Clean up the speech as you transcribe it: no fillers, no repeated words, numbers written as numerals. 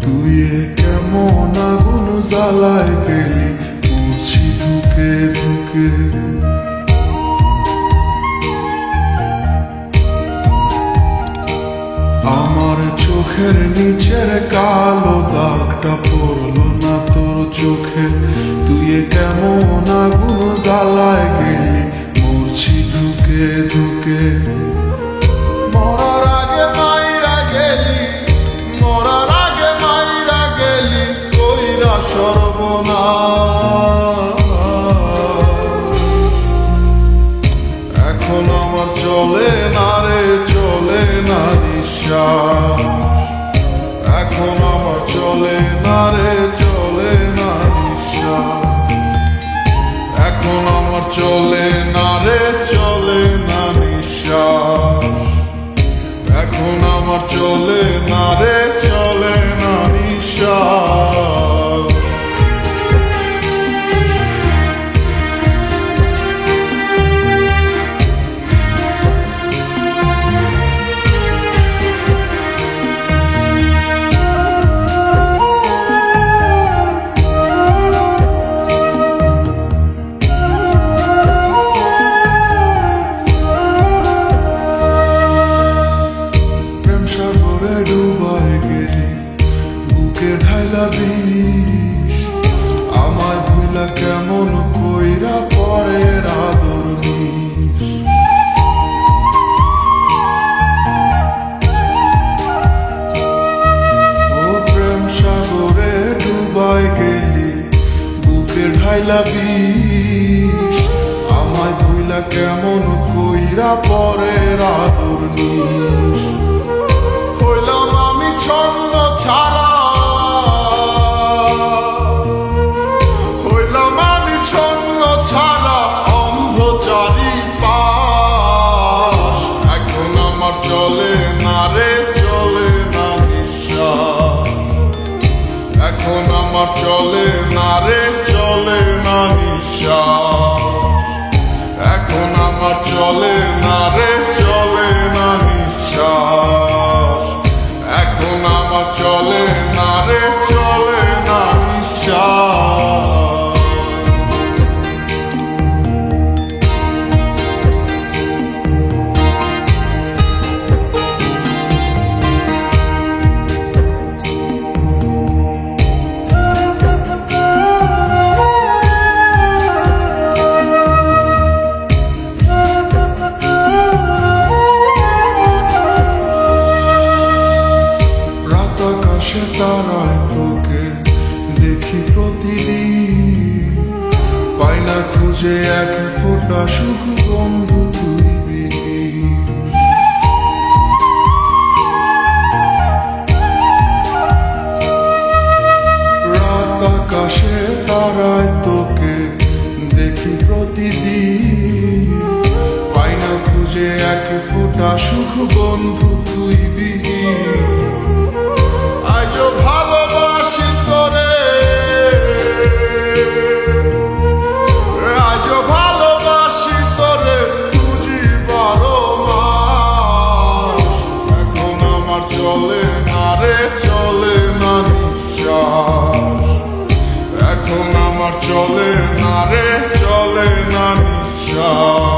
তুই কেমন আগুন জ্বালায় গেলি পড়ছি ধুকে ধুকে। আমার চোখের নিচের কালো দাগটা পড়লো না তোর চোখে। তুই কেমন আগুন জ্বালায় গেলি পড়ছি ধুকে ধুকে। মরার আগে মাইরা গেলি, মরার আগে মাইরা গেলি কইরা সর্বনাশ। এখন আমার চলে না রে, চলে না নিঃশ্বাস। এখন আমার চলে না রে, চলে না নিঃশ্বাস। এখন আমার চলে না রে, চলে না নিঃশ্বাস। এখন আমার চলে না রে, চলে না নিঃশ্বাস। সাগরে ডুবাই গেলি বুকে ঢাইলা বিষ। আমায় ভুইলা কেমন কইরা পরের আদর নিস। ও প্রেম সাগরে ডুবাই গেলি বুকে ঢাইলা বিষ। আমায় ভুইলা কেমন কইরা পরের আদর নিস। হইলাম আমি ছন্ন ছাড়া, হইলাম আমি ছন্ন ছাড়া অন্ধ চারিপাশ। এখন আমার চলে না রে, চলে না নিঃশ্বাস। এখন আমার চলে না রে, চলে না নিঃশ্বাস। এখন আমার চলে না রে, চলে না নিঃশ্বাস। এখন আমার চলে না রে, চলে না নিঃশ্বাস। আকাশে তারায় তোকে দেখি প্রতিদিন। পাই না খুঁজে এক ফোঁটা সুখ বন্ধু তুই বিহীন। রাত আকাশে তারায় তোকে দেখি প্রতিদিন। পাই না খুঁজে এক ফোঁটা সুখ বন্ধু তুই বিহীন। আজও ভালোবাসি তোরে, আজও ভালোবাসি তোরে বুঝি 12 মাস। এখন আমার চলে না রে, চলে না নিঃশ্বাস। এখন আমার চলে না রে, চলে না নিঃশ্বাস।